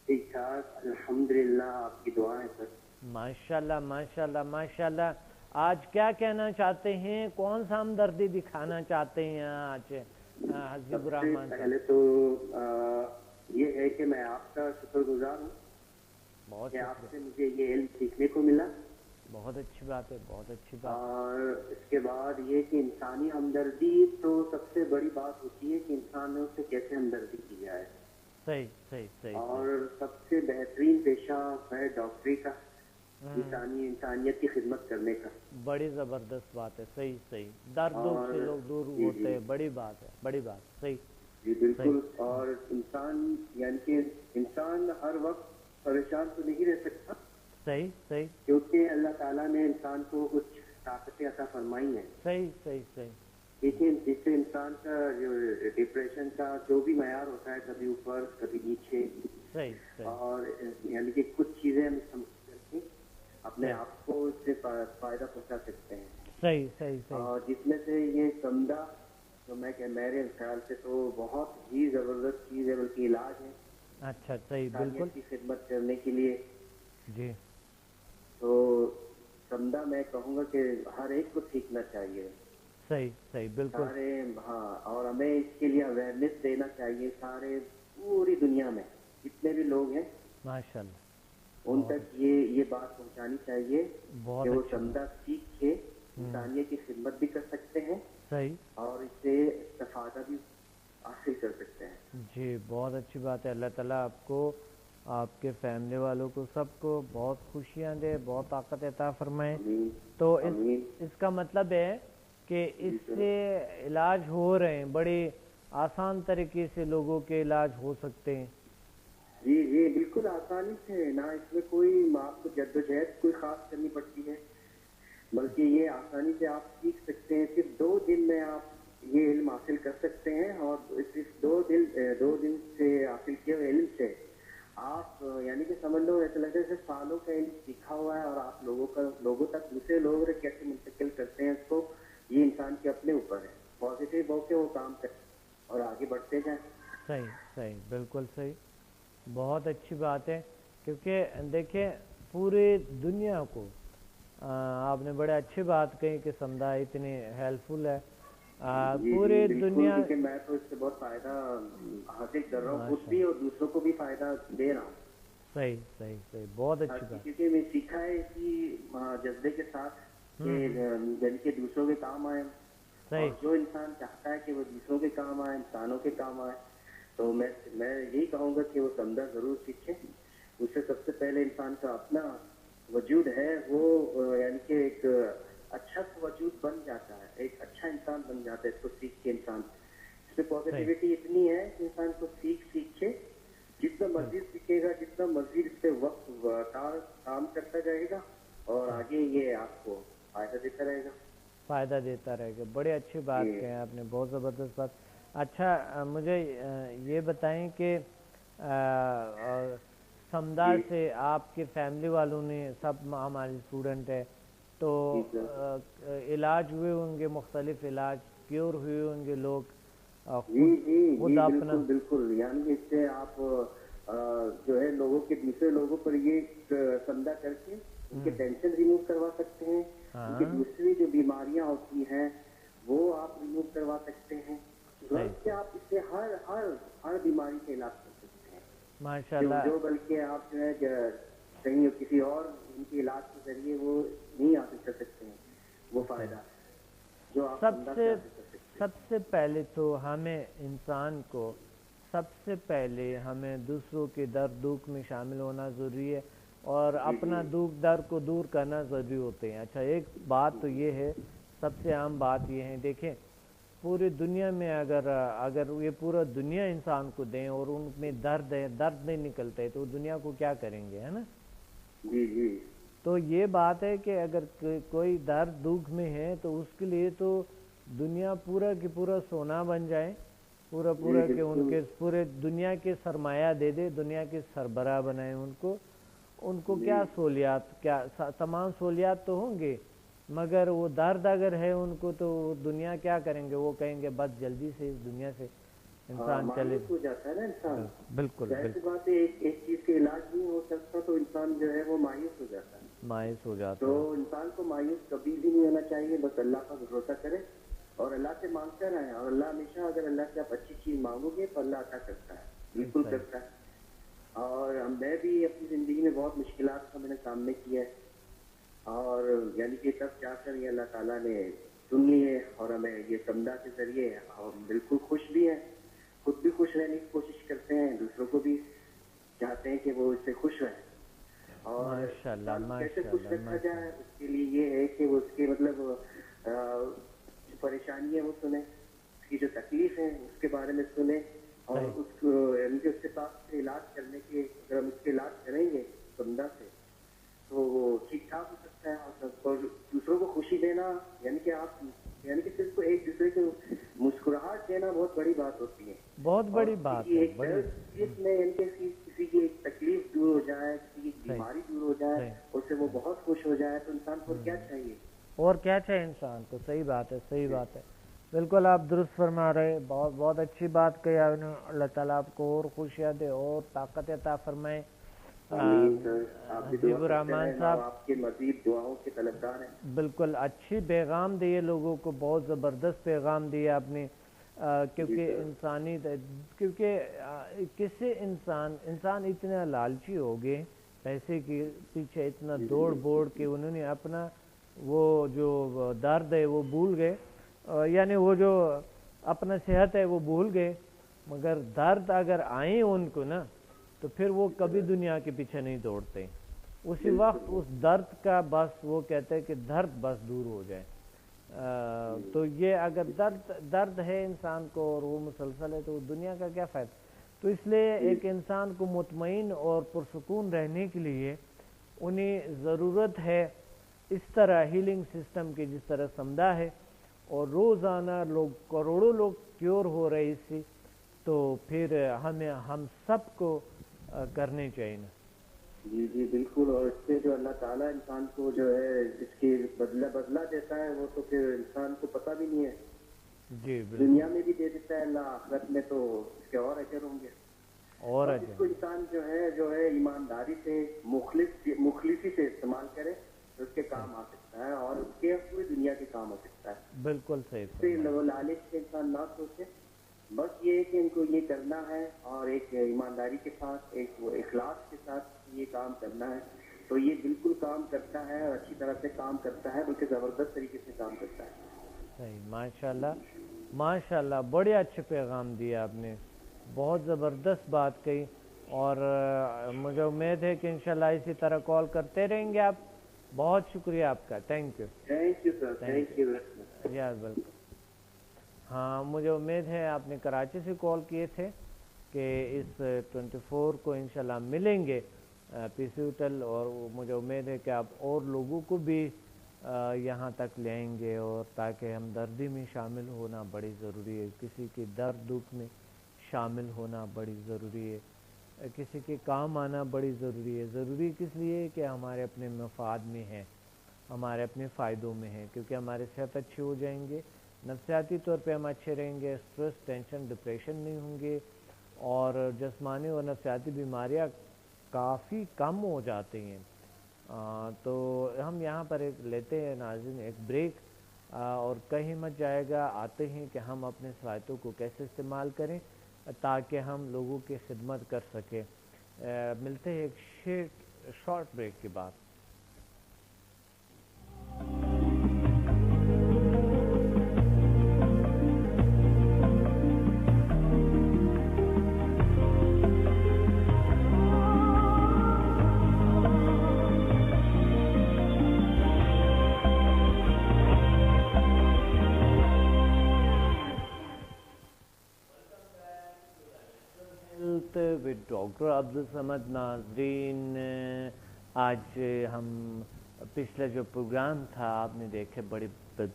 ٹھیک ٹھاک الحمدللہ، آپ کی دعا ہے سر. ماشاءاللہ ماشاءاللہ ماشاءاللہ. آج کیا کہنا چاہتے ہیں، کون سا ہمدردی دکھانا چاہتے ہیں آج حسیب الرحمان صاحب؟ پہلے تو یہ ہے کہ میں آپ کا شکر گزار ہوں کہ آپ سے مجھے یہ علم سیکھنے کو ملا. بہت اچھی بات ہے, بہت اچھی بات. اور اس کے بعد یہ کہ انسانی ہمدردی تو سب سے بڑی بات ہوتی ہے کہ انسانوں سے کیسے ہمدردی کی جائے. صحیح صحیح صحیح. اور سب سے بہترین پیشہ ہے ڈاکٹری کا, انسانیت کی خدمت کرنے کا. بڑی زبردست بات ہے. صحیح صحیح. درد دکھ سے لوگ دور ہوتے ہیں, بڑی بات ہے, بڑی بات. صحیح. جی بالکل. اور انسان یعنی کہ انسان ہر وقت پریشان تو نہیں رہ سکتا. صحیح صحیح. کیونکہ اللہ تعالیٰ نے انسان کو کچھ طاقتیں عطا فرمائی ہیں. صحیح صحیح صحیح. دیکھیے اس سے انسان کا جو ڈپریشن کا جو بھی معیار ہوتا ہے, کبھی اوپر کبھی نیچے. صحیح صحیح. اور یعنی کہ کچھ چیزیں ہم سمجھ کر کے اپنے آپ کو اس سے فائدہ پہنچا سکتے ہیں. صحیح صحیح صحیح. اور جس میں سے یہ سمدہ جو میں کہ میرے خیال سے تو بہت ہی زبردست چیز ہے, بلکہ علاج ہے. اچھا صحیح بالکل. کی خدمت کرنے کے لیے. جی. تو سمدہ میں کہوں گا کہ ہر ایک کو سیکھنا چاہیے. صحیح صحیح بالکل. سارے ہاں, اور ہمیں اس کے لیے اویئرنیس دینا چاہیے سارے پوری دنیا میں جتنے بھی لوگ ہیں ماشاء اللہ, ان تک یہ بات پہنچانی چاہیے کہ وہ سمدہ سیکھ کے انسانیت کی خدمت بھی کر سکتے ہیں. صحیح. اور اس سے استفادہ بھی حاصل کر سکتے ہیں. جی بہت اچھی بات ہے. اللہ تعالیٰ آپ کو, آپ کے فیملی والوں کو, سب کو بہت خوشیاں دے, بہت طاقت عطا فرمائے. تو اس کا مطلب ہے کہ اس سے علاج ہو رہے ہیں, بڑے آسان طریقے سے لوگوں کے علاج ہو سکتے ہیں. جی جی بالکل آسانی سے, نہ اس میں کوئی آپ کو جدوجہد کوئی خاص کرنی پڑتی ہے, بلکہ یہ آسانی سے آپ سیکھ سکتے ہیں. صرف 2 دن میں آپ یہ علم حاصل کر سکتے ہیں. اور صرف 2 دن سے حاصل کیے ہوئے علم سے آپ یعنی کہ سمجھ لو ایسا لگتا ہے جیسے سالوں کا علم سیکھا ہوا ہے, اور آپ لوگوں تک دوسرے لوگ کیسے منتقل کرتے ہیں اس کو, یہ انسان کے اپنے اوپر ہے. پازیٹیو ہو کے وہ کام کریں اور آگے بڑھتے جائیں. صحیح صحیح بالکل صحیح. بہت اچھی بات ہے, کیونکہ دیکھیں پوری دنیا کو, آپ نے بڑے اچھی بات کہی کہ سمدہ اتنی ہیلپ فل ہے پوری دنیا. میں تو اس سے بہت فائدہ حاصل کر رہا ہوں, خود بھی اور دوسروں کو بھی فائدہ دے رہا ہوں. صحیح صحیح صحیح. بہت اچھی بات. کیونکہ میں سیکھا ہے اسی جذبے کے ساتھ کہ دوسروں کے کام آئے. اور جو انسان چاہتا ہے کہ وہ دوسروں کے کام آئے, انسانوں کے کام آئے, تو میں یہی کہوں گا کہ وہ سمدہ ضرور سیکھے. اس سے سب سے پہلے انسان کا اپنا وجود ہے وہ یعنی کہ ایک اچھا وجود بن جاتا ہے, ایک اچھا انسان بن جاتا ہے اس کو سیکھ کے. انسان اس میں پازیٹیوٹی اتنی ہے کہ انسان کو سیکھ کے جتنا مرضی سیکھے گا, جتنا مرضی اس پہ وقت کام کرتا جائے گا, اور آگے یہ آپ کو فائدہ دیتا رہے گا. فائدہ دیتا رہے گا. بڑی اچھی بات کہیں آپ نے, بہت زبردست بات. اچھا مجھے یہ بتائیں کہ سمدہ سے آپ کے فیملی والوں نے, سب ہمارے اسٹوڈنٹ ہے, تو علاج ہوئے ہوں گے, مختلف علاج کیور ہوئے ہوں گے لوگ خود اپنا. بالکل. یعنی اس سے آپ جو ہے لوگوں کے دوسرے لوگوں پر یہ سمدہ کر کے ان کے ٹینشن ریموو کروا سکتے ہیں. ان کی دوسری جو بیماریاں ہوتی ہیں وہ آپ ریموو کروا سکتے ہیں. کہ آپ اس سے ہر بیماری کا علاج کر سکتے ہیں ماشاء اللہ. جو بلکہ آپ جو ہے کہیں کسی اور ان کے علاج کے ذریعے وہ نہیں حاصل کر سکتے ہیں وہ فائدہ جو آپ سب سے پہلے تو ہمیں انسان کو سب سے پہلے ہمیں دوسروں کے درد دکھ میں شامل ہونا ضروری ہے, اور اپنا دکھ درد کو دور کرنا ضروری ہوتے ہیں. اچھا ایک بات تو یہ ہے, سب سے عام بات یہ ہے, دیکھیں پوری دنیا میں اگر یہ پورا دنیا انسان کو دیں اور ان میں درد ہے, درد نہیں نکلتے, تو دنیا کو کیا کریں گے, ہے نا. جی جی. تو یہ بات ہے کہ اگر کوئی درد دکھ میں ہے تو اس کے لیے تو دنیا پورا کی پورا سونا بن جائے, پورا کہ ان کے پورے دنیا کے سرمایہ دے دے, دنیا کے سربراہ بنائے ان کو کیا سہولیات, کیا تمام سہولیات تو ہوں گے, مگر وہ درد اگر ہے ان کو تو دنیا کیا کریں گے, وہ کہیں گے بس جلدی سے اس دنیا سے انسان چلے. ہو جاتا ہے نا انسان. بالکل ایسی بات ہے, ایک چیز کا علاج نہیں ہو سکتا تو انسان جو ہے وہ مایوس ہو جاتا ہے. مایوس ہو جاتا تو انسان کو مایوس کبھی بھی نہیں ہونا چاہیے. بس اللہ کا بھروسہ کرے اور اللہ سے مانگتے رہیں, اور اللہ ہمیشہ اگر اللہ سے آپ اچھی چیز مانگو گے تو اللہ عطا کرتا ہے, بالکل کرتا ہے. اور میں بھی اپنی زندگی میں بہت بہت مشکلات کا میں نے سامنے کیا ہے، اور یعنی کہ تب جا کر یہ اللہ تعالیٰ نے سن لی ہے، اور ہمیں یہ سمدہ کے ذریعے ہم بالکل خوش بھی ہیں، خود بھی خوش رہنے کی کوشش کرتے ہیں، دوسروں کو بھی چاہتے ہیں کہ وہ اس سے خوش رہیں، اور کیسے خوش رکھا جائے اس کے لیے یہ ہے کہ وہ اس کے مطلب جو پریشانی ہے وہ سنیں، اس کی جو تکلیف ہے اس کے بارے میں سنیں، اور اس کو یعنی کہ اس کے ساتھ علاج کرنے کے، اگر ہم اس کے علاج کریں گے سمدہ سے تو وہ ٹھیک ٹھاک ہو سکتا ہے، اور دوسروں کو خوشی دینا یعنی کہ آپ یعنی کہ صرف ایک دوسرے کو مسکراہٹ دینا بہت بڑی بات ہوتی ہے، بہت بڑی بات ہے، اس میں یعنی کہ کسی کی ایک تکلیف دور ہو جائے، کسی کی بیماری دور ہو جائے، اس سے وہ بہت خوش ہو جائے، تو انسان کو کیا چاہیے، اور کیا چاہیے انسان کو. صحیح بات ہے، صحیح بات ہے، بالکل آپ درست فرما رہے. بہت بہت اچھی بات کہی آپ نے. اللہ تعالیٰ آپ کو اور خوشیاں دے اور طاقت عطا فرمائے. حبیب الرحمان صاحب آپ کے مزید دعاؤں کے طلبگار ہیں. بالکل اچھی پیغام دیے لوگوں کو، بہت زبردست پیغام دیا آپ نے، کیونکہ کیونکہ کسی انسان اتنا لالچی ہو گئے، پیسے کے پیچھے اتنا دوڑ بوڑ کے انہوں نے اپنا وہ جو درد ہے وہ بھول گئے، یعنی وہ جو اپنا صحت ہے وہ بھول گئے، مگر درد اگر آئیں ان کو نا تو پھر وہ کبھی دنیا کے پیچھے نہیں دوڑتے. اسی وقت اس درد کا بس وہ کہتے ہیں کہ درد بس دور ہو جائے. تو یہ اگر درد ہے انسان کو اور وہ مسلسل ہے تو دنیا کا کیا فائدہ. تو اس لیے ایک انسان کو مطمئن اور پرسکون رہنے کے لیے انہیں ضرورت ہے اس طرح ہیلنگ سسٹم کی جس طرح سمدہ ہے، اور روزانہ کروڑوں لوگ کیور ہو رہے اس سے. تو پھر ہم سب کو کرنے چاہیے نا. جی جی بالکل، اور اس سے جو اللہ تعالیٰ انسان کو جو ہے اس کی بدلہ دیتا ہے وہ تو پھر انسان کو پتہ بھی نہیں ہے. جی دنیا میں بھی دے دیتا ہے اللہ، آخرت میں تو اس کے اور اجر ہوں گے. اور اس کو انسان جو ہے ایمانداری سے مخلصی سے استعمال کرے تو اس کے کام آ سکتا ہے، اور اس کے پوری دنیا کے کام ہو سکتا ہے. بالکل صحیح. لالچ سے انسان نہ سوچے، بس یہ ہے کہ ان کو یہ کرنا ہے اور ایک ایمانداری کے ساتھ، ایک اخلاص کے ساتھ یہ کام کرنا ہے، تو یہ بالکل کام کرتا ہے اور اچھی طرح سے کام کرتا ہے، بلکہ زبردست طریقے سے کام کرتا ہے. صحیح، ماشاءاللہ ماشاءاللہ، بڑے اچھے پیغام دیا آپ نے، بہت زبردست بات کہی. اور مجھے امید ہے کہ انشاءاللہ اسی طرح کال کرتے رہیں گے آپ. بہت شکریہ آپ کا. Thank you. Thank you sir. Thank you. Yes بالکل. ہاں مجھے امید ہے آپ نے کراچی سے کال کیے تھے کہ اس 24 کو انشاءاللہ ملیں گے پی سی ہوٹل، اور مجھے امید ہے کہ آپ اور لوگوں کو بھی یہاں تک لے آئیں گے، اور تاکہ ہمدردی میں شامل ہونا بڑی ضروری ہے. کسی کے درد دکھ میں شامل ہونا بڑی ضروری ہے، کسی کے کام آنا بڑی ضروری ہے. ضروری کس لیے کہ ہمارے اپنے مفاد میں ہے، ہمارے اپنے فائدوں میں ہے، کیونکہ ہمارے صحت اچھے ہو جائیں گے، نفسیاتی طور پہ ہم اچھے رہیں گے، سٹریس ٹینشن ڈپریشن نہیں ہوں گے، اور جسمانی اور نفسیاتی بیماریاں کافی کم ہو جاتی ہیں. تو ہم یہاں پر ایک لیتے ہیں ناظرین ایک بریک، اور کہیں مت جائے گا. آتے ہیں کہ ہم اپنے صلاحیتوں کو کیسے استعمال کریں تاکہ ہم لوگوں کی خدمت کر سکیں. ملتے ہیں ایک شارٹ بریک کے بعد. ڈاکٹر عبدالصمد. ناظرین آج ہم پچھلا جو پروگرام تھا آپ نے دیکھے، بڑی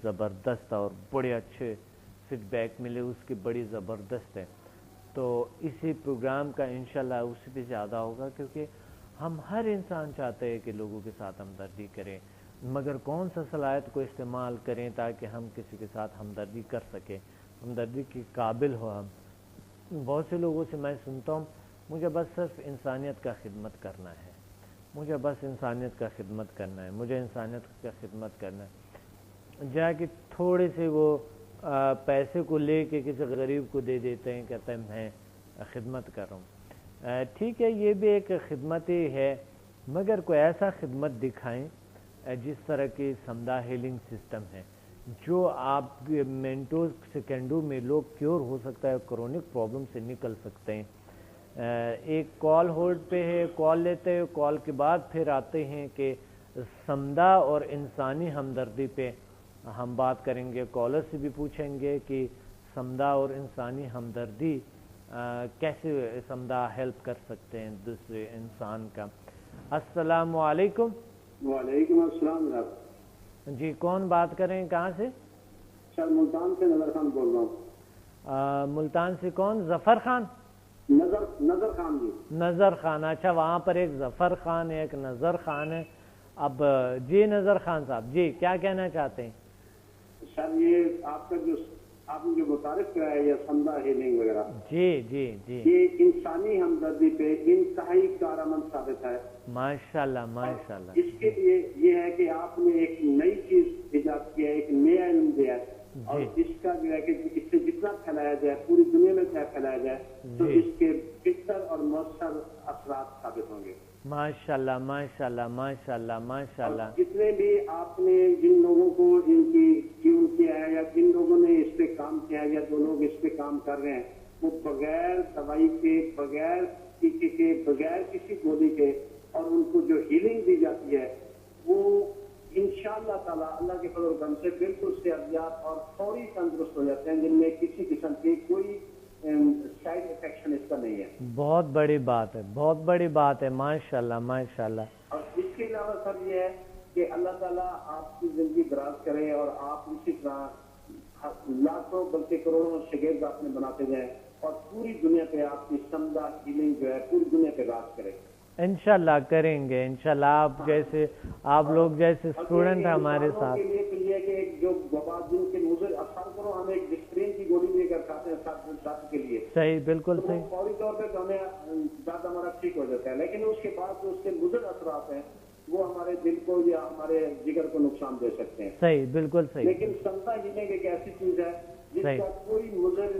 زبردست اور بڑے اچھے فیڈ بیک ملے، اس کی بڑی زبردست ہے. تو اسی پروگرام کا انشاءاللہ اس سے بھی زیادہ ہوگا، کیونکہ ہم ہر انسان چاہتے ہیں کہ لوگوں کے ساتھ ہمدردی کریں، مگر کون سا صلاحیت کو استعمال کریں تاکہ ہم کسی کے ساتھ ہمدردی کر سکیں، ہمدردی کے قابل ہو ہم. بہت سے لوگوں سے میں سنتا ہوں مجھے بس صرف انسانیت کا خدمت کرنا ہے، مجھے بس انسانیت کا خدمت کرنا ہے، مجھے انسانیت کا خدمت کرنا ہے. جا کہ تھوڑے سے وہ پیسے کو لے کے کسی غریب کو دے دیتے ہیں، کہتے ہیں میں خدمت کر رہا ہوں. ٹھیک ہے، یہ بھی ایک خدمت ہی ہے، مگر کوئی ایسا خدمت دکھائیں جس طرح کی سمدہ ہیلنگ سسٹم ہے جو آپ منٹوں سیکنڈوں میں لوگ کیور ہو سکتا ہے، کرونک پرابلم سے نکل سکتے ہیں۔ ایک کال ہولڈ پہ ہے، کال لیتے ہیں، کال کے بعد پھر آتے ہیں کہ سمدہ اور انسانی ہمدردی پہ ہم بات کریں گے۔ کالر سے بھی پوچھیں گے کہ سمدہ اور انسانی ہمدردی کیسے سمدہ ہیلپ کر سکتے ہیں دوسرے انسان کا۔ السلام علیکم۔ وعلیکم السلام جناب۔ جی کون بات کر رہے ہیں، کہاں سے؟ سر ملتان سے نظر خان بول رہا ہوں۔ ملتان سے کون؟ ظفر خان؟ نظر خان جی۔ نظر خان، اچھا وہاں پر ایک ظفر خان ہے، ایک نظر خان ہے۔ اب جی نظر خان صاحب جی کیا کہنا چاہتے ہیں؟ سر یہ آپ کا جو آپ نے جو متعارف کرایا ہے یہ سمدہ ہیلنگ وغیرہ، جی جی جی، یہ انسانی ہمدردی پہ انتہائی کارآمد ثابت ہے۔ ماشاءاللہ ماشاءاللہ۔ اس کے لیے یہ ہے کہ آپ نے ایک نئی چیز ایجاد کیا ہے، ایک نیا علم دیا ہے، اور اس کا جو ہے کہ اس سے جتنا پھیلایا جائے پوری دنیا میں پھیلایا جائے تو اس کے بہتر اور مؤثر اثرات ثابت ہوں گے۔ ماشاءاللہ ماشاءاللہ ماشاءاللہ ماشاءاللہ۔ جتنے بھی آپ نے جن لوگوں کو ان کی ٹیون کیا ہے یا جن لوگوں نے اس پہ کام کیا ہے یا جو لوگ اس پہ کام کر رہے ہیں وہ بغیر دوائی کے، بغیر ٹیکے کے، بغیر کسی گولی کے، اور ان کو جو ہیلنگ دی جاتی ہے وہ انشاءاللہ تعالیٰ اللہ کے فضل و کرم سے بالکل صحتیاب اور فوری تندرست ہو جاتے ہیں، جن میں کسی قسم کی کوئی سائڈ افیکشن اس کا نہیں ہے۔ بہت بڑی بات ہے، بہت بڑی بات ہے، ماشاءاللہ ماشاءاللہ۔ اور اس کے علاوہ سر یہ ہے کہ اللہ تعالیٰ آپ کی زندگی دراز کرے اور آپ اسی طرح لاکھوں بلکہ کروڑوں شاگرد آپ نے بناتے جائیں اور پوری دنیا پہ آپ کی سمدہ ہیلنگ جو ہے پوری دنیا پہ راج کرے۔ انشاءاللہ کریں گے، انشاءاللہ آپ جیسے آپ لوگ جیسے اسٹوڈنٹ ہیں ہمارے ساتھ۔ کے لیے پھر یہ کہ جو وبا جن کے مضر اثر کرو ہم ایک ڈسپرین کی گولی لے کر کھاتے ہیں ساتھ کے لیے، صحیح بالکل تو صحیح، فوری طور پہ تو ہمیں زیادہ ہمارا ٹھیک ہو جاتا ہے، لیکن اس کے بعد جو اس کے مضر اثرات ہیں وہ ہمارے دل کو یا ہمارے جگر کو نقصان دے سکتے ہیں۔ صحیح بالکل صحیح۔ لیکن سمدہ ہیلنگ ایک ایسی چیز ہے جس کا کوئی مضر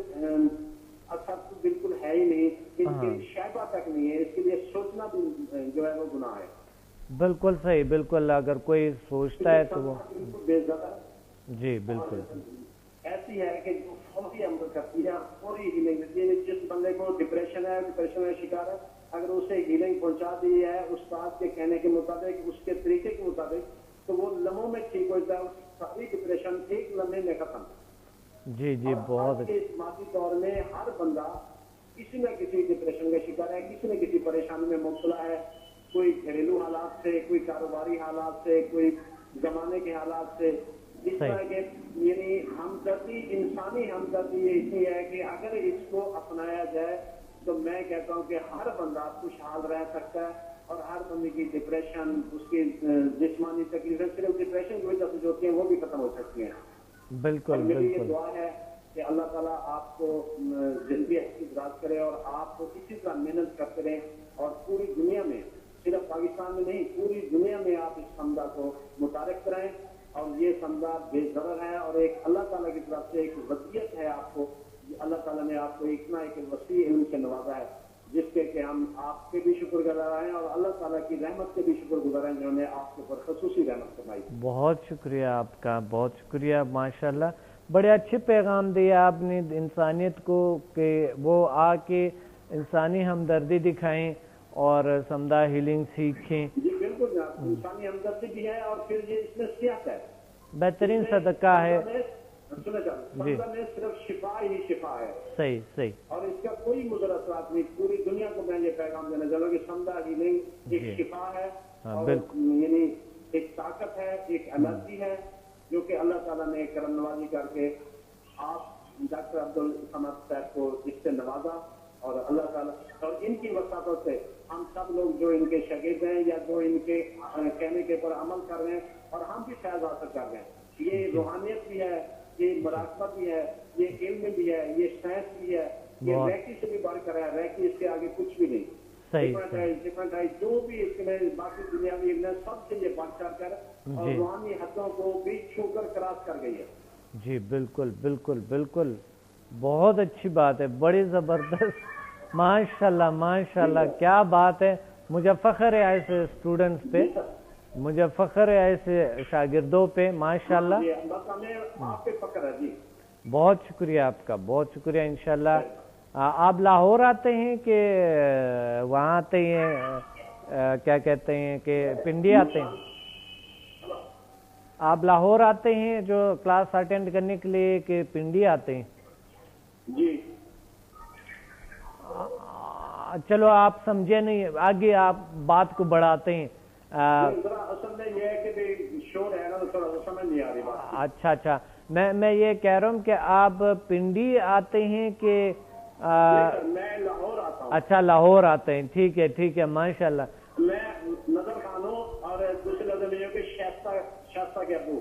اثر بالکل ہے ہی نہیں، اس کی شائبہ تک نہیں ہے، اس کے لیے سوچنا بھی جو ہے وہ گناہ ہے۔ بالکل صحیح، بالکل اگر کوئی سوچتا ہے تو وہ بالکل بے زیادہ جی بالکل ایسی ہے کہ جو فوری عمل کرتی ہے، فوری ہیلنگ دیتی ہے۔ جس بندے کو ڈپریشن ہے، ڈپریشن کا شکار ہے، اگر اسے ہیلنگ پہنچا دی ہے استاد کے کہنے کے مطابق، اس کے طریقے کے مطابق، تو وہ لمحوں میں ٹھیک ہو جاتا ہے، ساری ڈپریشن ایک لمحے میں ختم۔ جی جی بہت اس ماضی دور میں ہر بندہ کسی نہ کسی ڈپریشن کا شکار ہے، کسی نہ کسی پریشانی میں مبتلا ہے، کوئی گھریلو حالات سے، کوئی کاروباری حالات سے، کوئی زمانے کے حالات سے۔ اس طرح کے یعنی ہمدردی، انسانی ہمدردی یہ اتنی ہے کہ اگر اس کو اپنایا جائے تو میں کہتا ہوں کہ ہر بندہ خوشحال رہ سکتا ہے، اور ہر بندے کی ڈپریشن، اس کی جسمانی تکلیفیں صرف ڈپریشن کی وجہ سے جو ہوتی ہیں وہ بھی ختم ہو سکتی ہیں۔ بالکل میری یہ بالکل دعا ہے کہ اللہ تعالیٰ آپ کو زندگی کی دراز کرے اور آپ کو اسی طرح محنت کرتے رہیں، اور پوری دنیا میں، صرف پاکستان میں نہیں پوری دنیا میں آپ اس سمدہ کو متعارف کرائیں، اور یہ سمدہ بے ضرر ہے اور ایک اللہ تعالیٰ کی طرف سے ایک وصیت ہے آپ کو۔ اللہ تعالیٰ نے آپ کو اتنا ایک وسیع علم سے نوازا ہے جس کے کہ ہم آپ کے بھی شکر گزار ہیں اور اللہ تعالیٰ کی رحمت کے بھی شکر گزار ہیں جنہوں نے آپ کے اوپر خصوصی رحمت فرمائی۔ بہت شکریہ آپ کا، بہت شکریہ، ماشاءاللہ بڑے اچھے پیغام دیا آپ نے انسانیت کو کہ وہ آ کے انسانی ہمدردی دکھائیں اور سمدہ ہیلنگ سیکھیں۔ جی بالکل جناب، انسانی ہمدردی بھی ہے اور پھر یہ اس میں صحت ہے، بہترین صدقہ ہے۔ سمجھا، سمدہ میں صرف شفا ہی شفا ہے، صحیح صحیح، اور اس کا کوئی مضر اثرات نہیں۔ پوری دنیا کو میں یہ پیغام دینا چاہوں گا کہ سمدہ ہیلنگ ایک شفا ہے، اور یعنی ایک طاقت ہے، ایک انرجی ہے جو کہ اللہ تعالیٰ نے کرم نوازی کر کے آپ ڈاکٹر عبدالصمد صاحب کو اس سے نوازا، اور اللہ تعالیٰ اور ان کی وساطت سے ہم سب لوگ جو ان کے شاگرد ہیں یا جو ان کے کہنے کے پر عمل کر رہے ہیں اور ہم بھی فیض حاصل کر رہے ہیں۔ یہ روحانیت بھی ہے، یہ مراقبت بھی ہے، یہ علم بھی ہے، یہ سائنس بھی ہے، یہ ریکی سے بھی بڑھ کر ہے، ریکی اس کے آگے کچھ بھی نہیں۔ ڈفرنٹ ہے جو بھی اس میں باقی دنیاوی علم ہے سب سے یہ بڑھ چڑھ کر اور روحانی حدوں کو بھی چھو کر کراس کر گئی ہے۔ جی بالکل بالکل بالکل، بہت اچھی بات ہے، بڑی زبردست، ماشاءاللہ ماشاءاللہ، کیا بات ہے۔ مجھے فخر ہے ایسے اسٹوڈنٹس پہ، مجھے فخر ہے ایسے شاگردوں پہ، ماشاءاللہ. آپ پہ فخر ہے جی. بہت شکریہ آپ کا، بہت شکریہ. انشاءاللہ آپ لاہور آتے ہیں کہ وہاں آتے ہیں کیا کہتے ہیں کہ پنڈی آتے ہیں؟ آپ لاہور آتے ہیں جو کلاس اٹینڈ کرنے کے لیے کہ پنڈی آتے ہیں؟ جی چلو آپ سمجھے نہیں، آگے آپ بات کو بڑھاتے ہیں. اصل میں یہ ہے کہ شور ہے نا تو سمجھ نہیں آ رہی بات. اچھا اچھا، میں یہ کہہ رہا ہوں کہ آپ پنڈی آتے ہیں کہ میں لاہور آتا ہوں. اچھا لاہور آتے ہیں، ٹھیک ہے ٹھیک ہے، ماشاءاللہ. میں نظر خان ہوں اور دوسرے لفظ میں کہ شائستہ کے ابو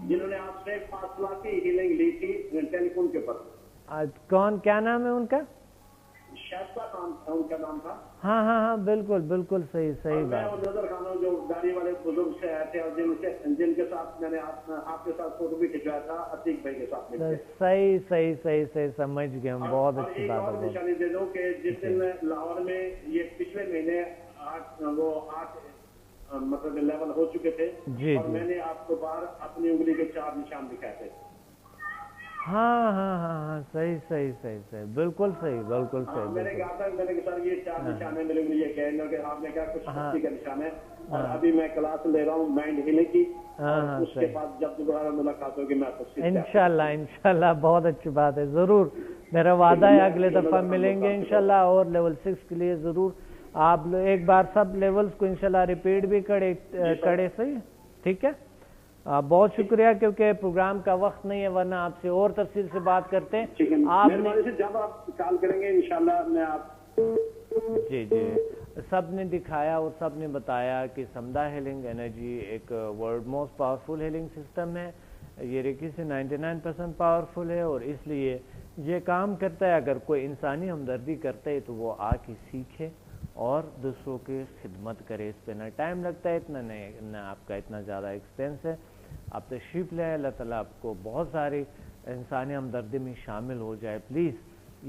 جنہوں نے آپ سے 5 لاکھ کی ہیلنگ لی تھی ٹیلی فون کے اوپر. کون، کیا نام ہے ان کا؟ شائستہ خان ان کا نام تھا. ہاں ہاں ہاں بالکل بالکل صحیح صحیح میں بات. نظر خان ہوں جو گاڑی والے بزرگ سے آئے تھے اور جن کے ساتھ میں نے آپ کے ساتھ فوٹو بھی کھنچوایا تھا عتیق بھائی کے ساتھ. صحیح صحیح صحیح صحیح سمجھ گئے ہم. بہت اچھی بات ہے. اور نشانی دے دوں کہ جس دن لاہور میں یہ پچھلے مہینے 8 مطلب لیول ہو چکے تھے اور میں نے آپ کو باہر اپنی انگلی کے 4 نشان دکھائے تھے. ہاں ہاں ہاں ہاں صحیح صحیح صحیح صحیح بالکل صحیح بالکل صحیح. میں نے کہا تھا میں نے کہا سر یہ 4 نشان ہے میرے لیے، یہ کہنا کہ آپ نے کہا کچھ شکتی کا نشان ہے. اور ابھی میں کلاس لے رہا ہوں مائنڈ ہیلنگ کی، اس کے بعد جب دوبارہ ملاقات ہوگی میں آپ کو انشاءاللہ انشاءاللہ. بہت اچھی بات ہے، ضرور میرا وعدہ ہے اگلے دفعہ ملیں گے انشاءاللہ اور لیول 6 کے لیے ضرور. آپ ایک بار سب لیولز کو انشاءاللہ ریپیٹ بھی کرے صحیح ٹھیک ہے. بہت شکریہ کیونکہ پروگرام کا وقت نہیں ہے ورنہ آپ سے اور تفصیل سے بات کرتے ہیں. آپ جب آپ کال کریں گے انشاءاللہ میں آپ جی جی سب نے دکھایا اور سب نے بتایا کہ سمدھا ہیلنگ انرجی ایک world most powerful healing system ہے. یہ ریکی سے 99% پاورفل ہے اور اس لیے یہ کام کرتا ہے. اگر کوئی انسانی ہمدردی کرتا ہے تو وہ آ کے سیکھے اور دوسروں کی خدمت کرے. اس پہ نہ ٹائم لگتا ہے اتنا، نہ آپ کا اتنا زیادہ ایکسپینس ہے. آپ تشریف لیں، اللہ تعالیٰ آپ کو بہت ساری انسانی ہمدردی میں شامل ہو جائے. پلیز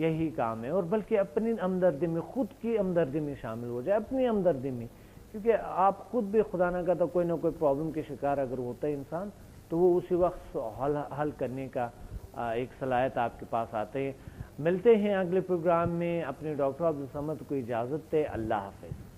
یہی کام ہے. اور بلکہ اپنی ہمدردی میں، خود کی ہمدردی میں شامل ہو جائے، اپنی ہمدردی میں. کیونکہ آپ خود بھی خدا نہ کرتا کوئی نہ کوئی پرابلم کے شکار اگر ہوتا ہے انسان تو وہ اسی وقت حل کرنے کا ایک صلاحیت آپ کے پاس آتے ہیں. ملتے ہیں اگلے پروگرام میں. اپنے ڈاکٹر عبدالصمد کو اجازت دے. اللہ حافظ.